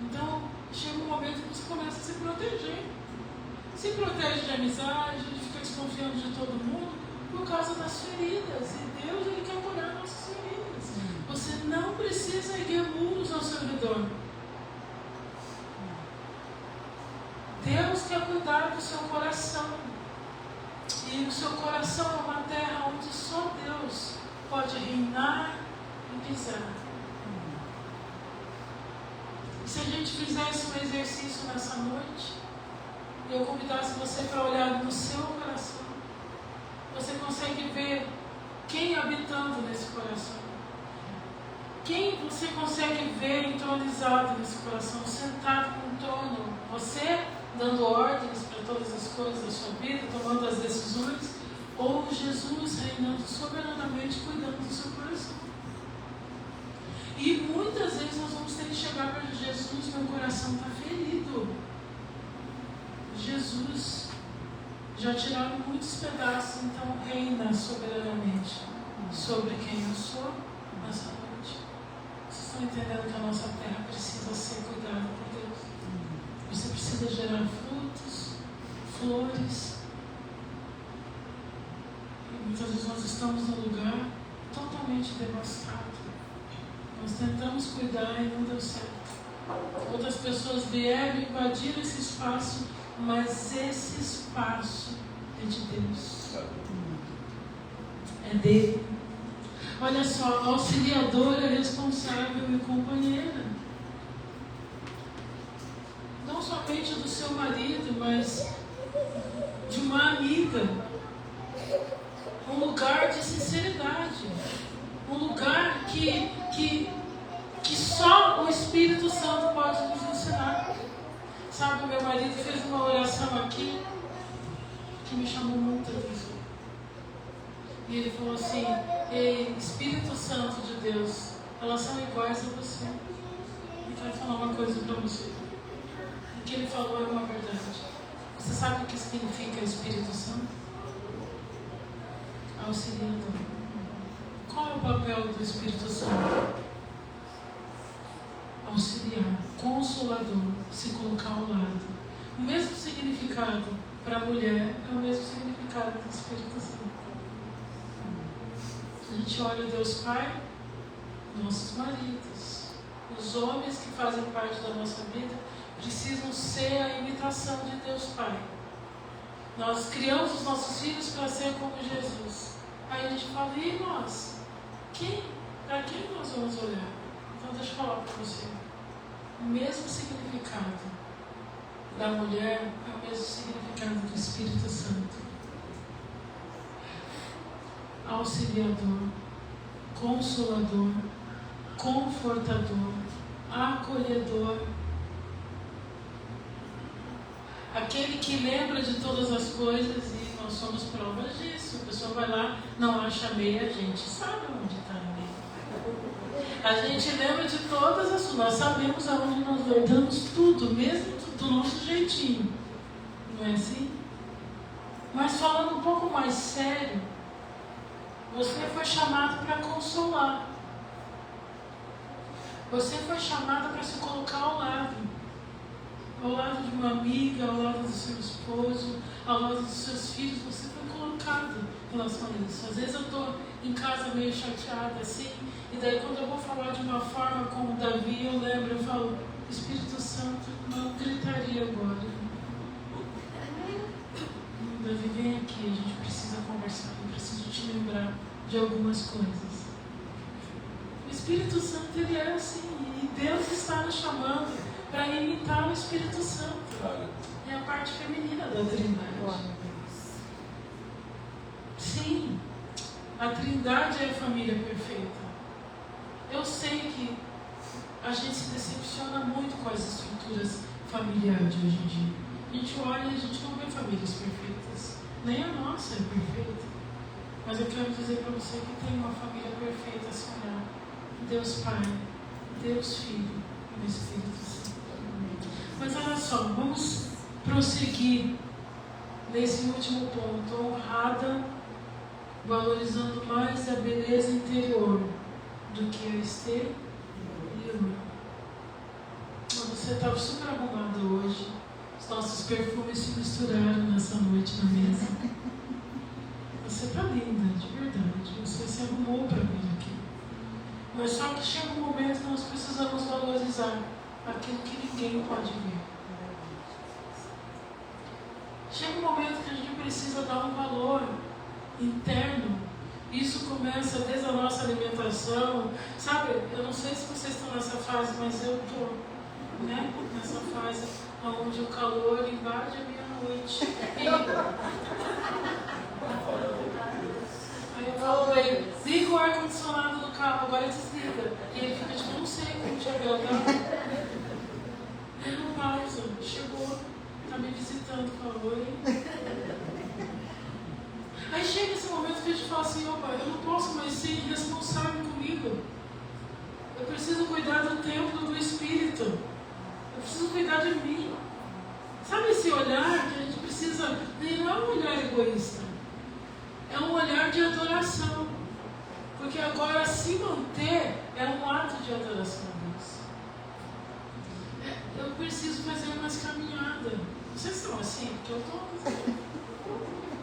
Então, chega um momento que você começa a se proteger. Se protege de amizade, de ficar desconfiando de todo mundo, por causa das feridas. E Deus, Ele quer curar nossas feridas. Você não precisa erguer muros ao seu redor. Deus quer cuidar do seu coração. E o seu coração é uma terra onde só Deus pode reinar e pisar. Se a gente fizesse um exercício nessa noite, e eu convidasse você para olhar no seu coração, você consegue ver quem habitando nesse coração. Quem você consegue ver entronizado nesse coração, sentado no trono? Você dando ordens para todas as coisas da sua vida, tomando as decisões, ou Jesus reinando soberanamente, cuidando do seu coração? E muitas vezes nós vamos ter que chegar para Jesus: meu coração está ferido. Jesus, já tiraram muitos pedaços, então reina soberanamente sobre quem eu sou nessa noite. Vocês estão entendendo que a nossa terra precisa ser cuidada por Deus? Você precisa gerar frutos, flores. E muitas vezes nós estamos num lugar totalmente devastado. Nós tentamos cuidar e não deu certo. Outras pessoas vieram e invadiram esse espaço, mas esse espaço é de Deus. É dele. Olha só, a auxiliadora é responsável e companheira. Não somente do seu marido, mas de uma amiga. Um lugar de sinceridade. Um lugar que só o Espírito Santo pode nos ensinar. Sabe, o meu marido fez uma oração aqui que me chamou muita atenção. E ele falou assim: ei, Espírito Santo de Deus, elas são iguais a você. E quero falar uma coisa para você. O que ele falou é uma verdade. Você sabe o que significa Espírito Santo? Auxiliador. Qual é o papel do Espírito Santo? Auxiliar, consolador, se colocar ao lado. O mesmo significado para a mulher é o mesmo significado do Espírito Santo. A gente olha Deus Pai, nossos maridos, os homens que fazem parte da nossa vida precisam ser a imitação de Deus Pai. Nós criamos os nossos filhos para ser como Jesus. Aí a gente fala, e nós? Para quem nós vamos olhar? Então deixa eu falar para você. O mesmo significado da mulher é o mesmo significado do Espírito Santo. Auxiliador, consolador, confortador, acolhedor. Aquele que lembra de todas as coisas, e nós somos provas disso. A pessoa vai lá, não acha a meia, a gente sabe onde está a meia. A gente lembra de todas as coisas, nós sabemos aonde nós guardamos tudo, mesmo do nosso jeitinho. Não é assim? Mas falando um pouco mais sério, você foi chamado para consolar. Você foi chamado para se colocar ao lado de uma amiga, ao lado do seu esposo, ao lado dos seus filhos. Você foi colocado em relação a isso. Às vezes eu estou em casa meio chateada assim, e daí quando eu vou falar de uma forma como Davi, eu lembro, eu falo, Espírito Santo, não gritaria agora. Davi, vem aqui, a gente precisa conversar, eu preciso te lembrar de algumas coisas. O Espírito Santo, ele é assim, e Deus está nos chamando para imitar o Espírito Santo. É a parte feminina da Trindade. Sim, a Trindade é a família perfeita. Eu sei que a gente se decepciona muito com as estruturas familiares de hoje em dia. A gente olha e a gente não vê famílias perfeitas. Nem a nossa é perfeita. Mas eu quero dizer para você que tem uma família perfeita a se olhar. Deus Pai, Deus Filho e o Espírito Santo. Mas olha só, vamos prosseguir nesse último ponto. Honrada, valorizando mais a beleza interior do que a exterior. Você estava super arrumada hoje. Os nossos perfumes se misturaram nessa noite na mesa. Você está linda, de verdade. Você se arrumou para vir aqui. Mas só que chega um momento que nós precisamos valorizar aquilo que ninguém pode ver. Chega um momento que a gente precisa dar um valor interno. Isso começa desde a nossa alimentação. Sabe, eu não sei se vocês estão nessa fase, mas eu estou, né? Nessa fase onde o calor invade a minha noite. Aí eu falo para ele, liga o ar-condicionado do carro, agora desliga. E ele fica tipo, não sei como te agradar. Ele não pausa, chegou, está me visitando, falou, oi. Aí chega esse momento que a gente fala assim, opa, eu não posso mais ser irresponsável comigo. Eu preciso cuidar do templo do Espírito. Eu preciso cuidar de mim. Sabe esse olhar que a gente precisa, não é um olhar egoísta. É um olhar de adoração. Porque agora se manter é um ato de adoração a Deus. Eu preciso fazer umas caminhadas. Vocês estão assim? Porque eu estou.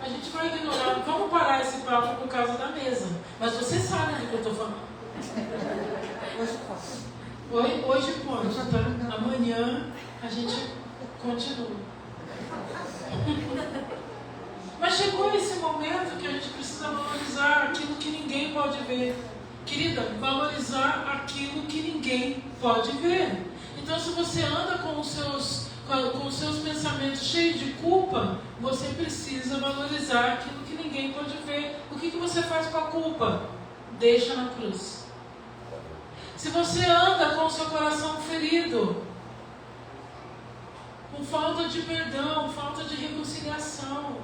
A gente vai ignorar. Vamos parar esse papo por causa da mesa. Mas você sabe do que eu estou falando. Hoje pode, tá? Amanhã a gente continua. Mas chegou esse momento que a gente precisa valorizar aquilo que ninguém pode ver. Querida, valorizar aquilo que ninguém pode ver. Então, se você anda com os seus pensamentos cheios de culpa, você precisa valorizar aquilo que ninguém pode ver. O que você faz com a culpa? Deixa na cruz. Se você anda com o seu coração ferido, com falta de perdão, falta de reconciliação,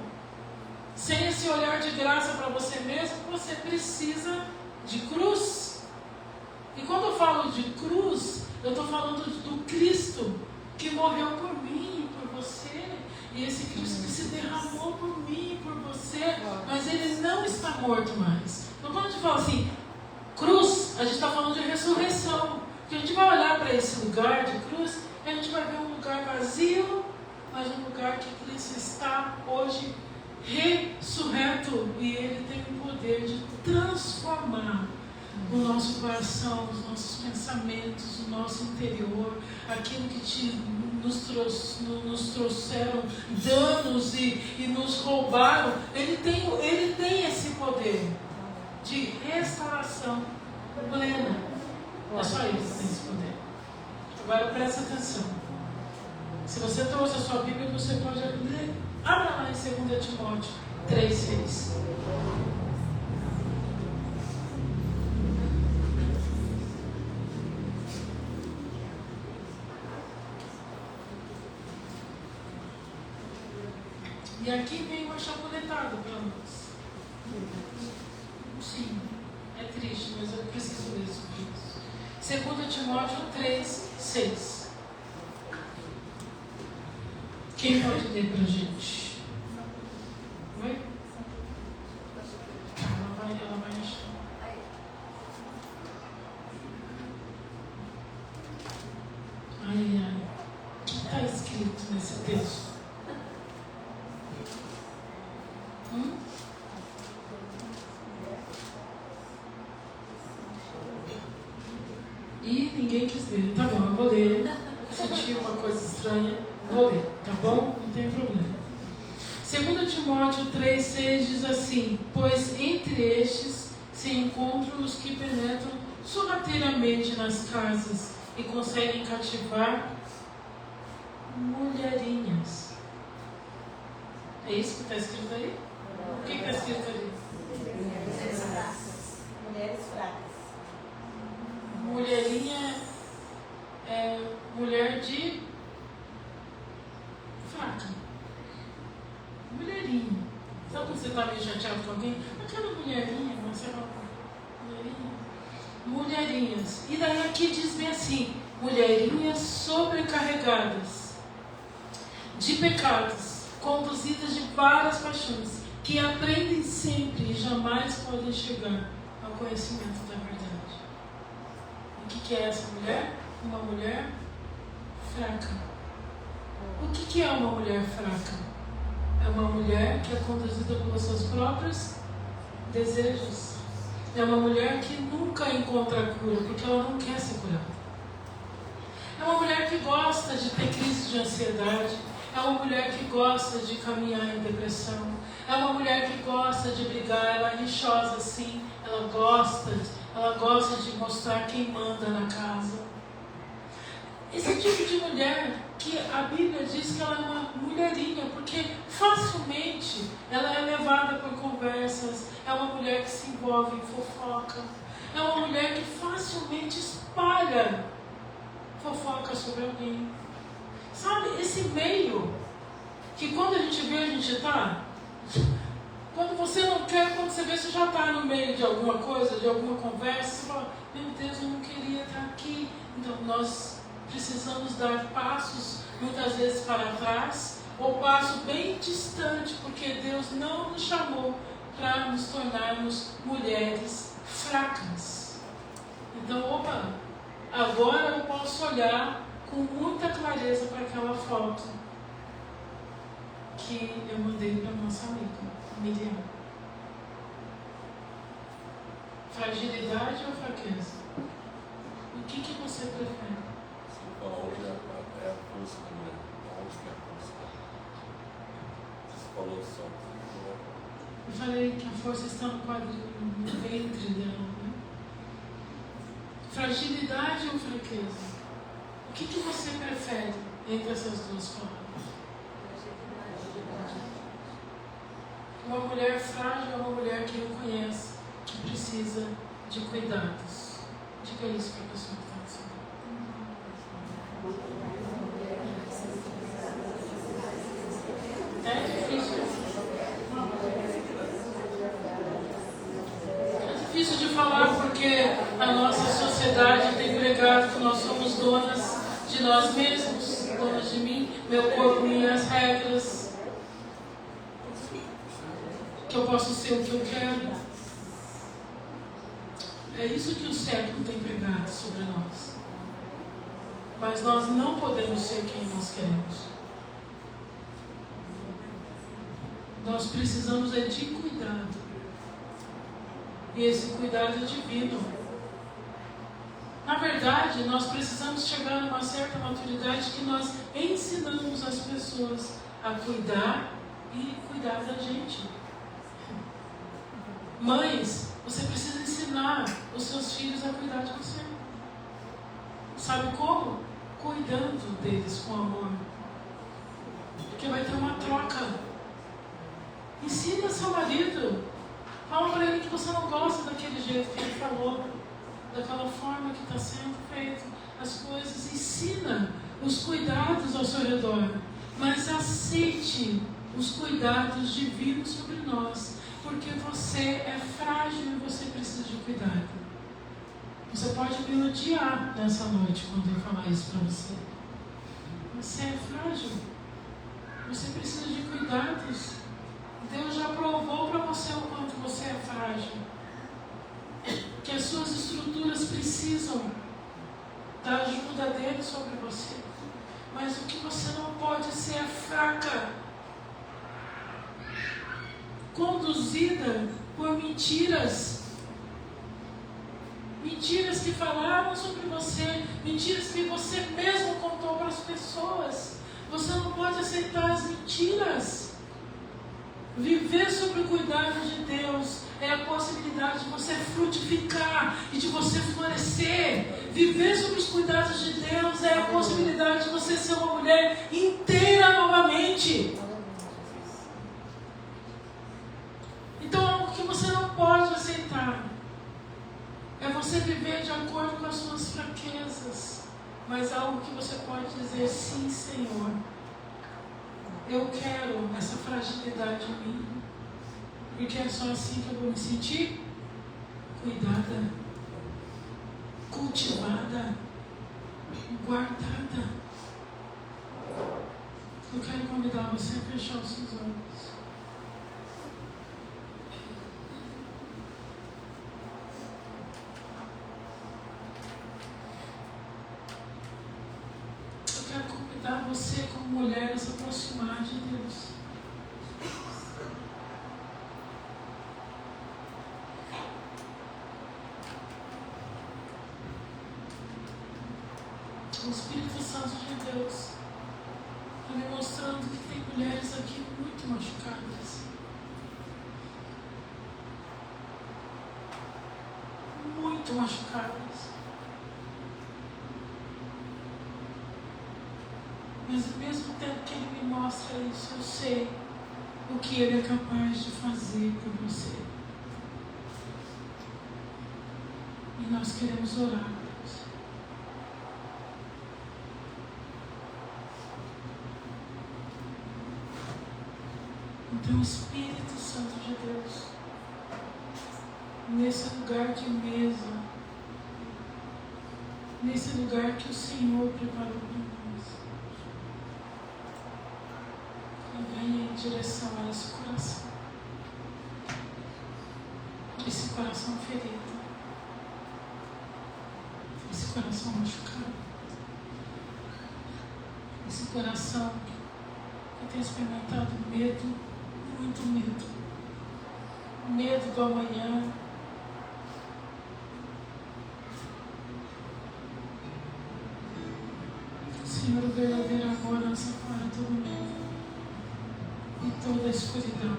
sem esse olhar de graça para você mesmo, você precisa de cruz. E quando eu falo de cruz, eu estou falando do Cristo que morreu por mim e por você. E esse Cristo que se derramou por mim e por você, mas ele não está morto mais. Então quando a gente fala assim, cruz, a gente está falando de ressurreição. Porque a gente vai olhar para esse lugar de cruz e a gente vai ver um lugar vazio, mas um lugar que Cristo está hoje ressurreto, e Ele tem o poder de transformar o nosso coração, os nossos pensamentos, o nosso interior, aquilo que nos trouxeram danos e nos roubaram. Ele tem esse poder de restauração plena. É só Ele que tem esse poder. Agora presta atenção. Se você trouxe a sua Bíblia, você pode abrir. Abra lá em 2 Timóteo 3:6. E aqui vem uma chapuletada para nós. Sim, é triste, mas eu preciso ler sobre isso. 2 Timóteo 3:6. Quem pode ler para a gente? Oi? Ela vai achar. Ai. O que está escrito nesse texto? E ninguém quis ler. Tá bom, eu vou ler. Senti uma coisa estranha. Vou ler, tá bom? Não tem problema. 2 Timóteo 3:6 diz assim: pois entre estes se encontram os que penetram sorrateiramente nas casas e conseguem cativar mulherinhas. É isso que está escrito aí? O que está escrito ali? Mulheres fracas. Mulherinha é mulher de fraca. Mulherinha. Sabe quando você está meio chateado com alguém? Aquela mulherinha, mas sei lá. Mulherinhas. E daí aqui diz bem assim: mulherinhas sobrecarregadas de pecados, conduzidas de várias paixões, que aprendem sempre e jamais podem chegar ao conhecimento da verdade. O que é essa mulher? Uma mulher fraca. O que é uma mulher fraca? É uma mulher que é conduzida pelos seus próprios desejos. É uma mulher que nunca encontra a cura, porque ela não quer ser curada. É uma mulher que gosta de ter crise de ansiedade. É uma mulher que gosta de caminhar em depressão. É uma mulher que gosta de brigar. Ela é rixosa, sim. Ela gosta de mostrar quem manda na casa. Esse tipo de mulher que a Bíblia diz que ela é uma mulherinha, porque facilmente ela é levada por conversas. É uma mulher que se envolve em fofoca. É uma mulher que facilmente espalha fofoca sobre alguém. Sabe, esse meio que quando a gente vê, a gente está. Quando você não quer, quando você vê, você já está no meio de alguma coisa, de alguma conversa, você fala: meu Deus, eu não queria estar aqui. Então nós precisamos dar passos, muitas vezes para trás, ou passo bem distante, porque Deus não nos chamou para nos tornarmos mulheres fracas. Então, agora eu posso olhar com muita clareza para aquela foto que eu mandei para nossa amiga Miriam. Fragilidade ou fraqueza? O que você prefere? Onde é a força da mulher? Onde que é a força? Você falou só. Eu falei que a força está no quadril, no ventre dela. Né? Fragilidade ou fraqueza? O que você prefere entre essas duas palavras? Uma mulher frágil é uma mulher que reconhece que precisa de cuidados. Diga isso para a pessoa que está do seu lado. É difícil. É difícil de falar porque a nossa sociedade tem pregado que nós somos donas de nós mesmos, donas de mim, meu corpo, minhas regras, que eu posso ser o que eu quero. É isso que o século tem pregado sobre nós. Mas nós não podemos ser quem nós queremos. Nós precisamos de cuidado. E esse cuidado é divino. Na verdade, nós precisamos chegar a uma certa maturidade que nós ensinamos as pessoas a cuidar e cuidar da gente. Mães, você precisa ensinar os seus filhos a cuidar de você. Sabe como? Cuidando deles com amor. Porque vai ter uma troca. Ensina seu marido. Fala para ele que você não gosta daquele jeito que ele falou, daquela forma que está sendo feito as coisas. Ensina os cuidados ao seu redor, mas aceite os cuidados divinos sobre nós, porque você é frágil e você precisa de cuidado. Você pode me odiar nessa noite quando eu falar isso para você. Você é frágil. Você precisa de cuidados. Deus já provou para você o quanto você é frágil. Que as suas estruturas precisam da ajuda dele sobre você. Mas o que você não pode ser é fraca. Conduzida por mentiras. Mentiras que falaram sobre você. Mentiras que você mesmo contou para as pessoas. Você não pode aceitar as mentiras. Viver sob o cuidado de Deus é a possibilidade de você frutificar e de você florescer. Viver sob os cuidados de Deus é a possibilidade de você ser uma mulher inteira novamente. Então, algo que você não pode aceitar é você viver de acordo com as suas fraquezas, mas algo que você pode dizer: sim, Senhor, eu quero essa fragilidade em mim, porque é só assim que eu vou me sentir cuidada, cultivada, guardada. Eu quero convidar você a fechar os seus olhos. Eu quero convidar você como mulher a se aproximar de Deus. O Espírito Santo de Deus está me mostrando que tem mulheres aqui muito machucadas. Muito machucadas. Mas ao mesmo tempo que Ele me mostra isso, eu sei o que Ele é capaz de fazer por você. E nós queremos orar por você. Então, Espírito Santo de Deus, nesse lugar de mesa, nesse lugar que o Senhor preparou para nós, venha em direção a esse coração ferido, esse coração machucado, esse coração que tem experimentado medo, muito medo, medo do amanhã, Senhor, o verdadeiro amor lança fora todo medo e toda a escuridão.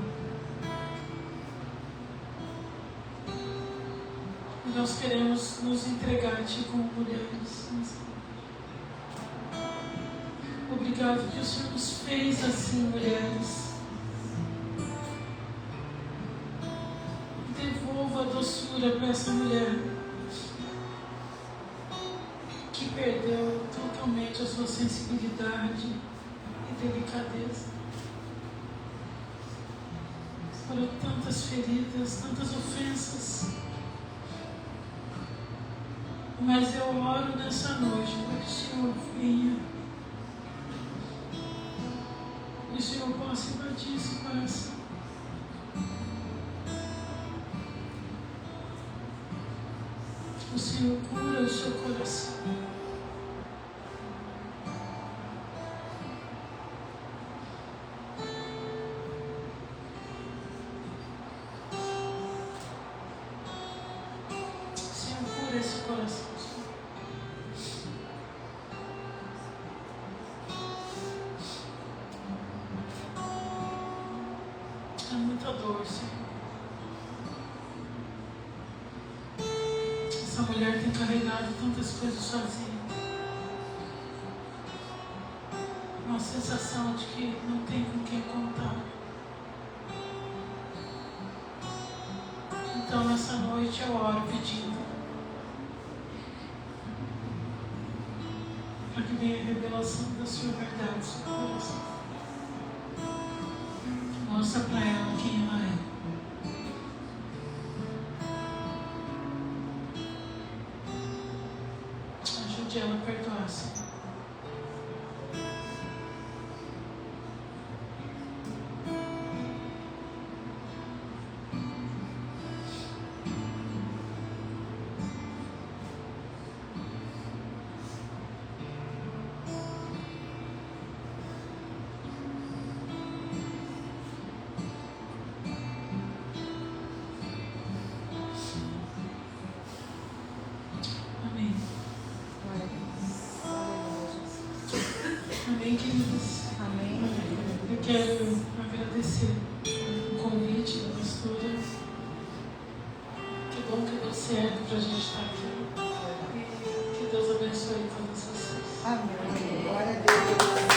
E nós queremos nos entregar a Ti como mulheres. Obrigado que o Senhor nos fez assim, mulheres. Devolva a doçura para essa mulher que perdeu totalmente a sua sensibilidade e delicadeza. Foram tantas feridas, tantas ofensas. Mas eu oro nessa noite para que o Senhor venha e o Senhor possa invadir esse coração. O Senhor cura o seu coração. coração, Senhor. É muita dor, Senhor. Essa mulher tem carregado tantas coisas sozinha. Uma sensação de que não tem com quem contar. Então nessa noite eu oro pedindo para que venha a revelação da sua verdade, do seu coração. Mostra para ela quem ela é. Ajude ela a perdoar, Senhor. Amém. Amém, queridos. Amém. Eu quero agradecer o convite da pastora. Que bom que deu certo para a gente estar aqui. E que Deus abençoe todos vocês. Amém. Glória a Deus.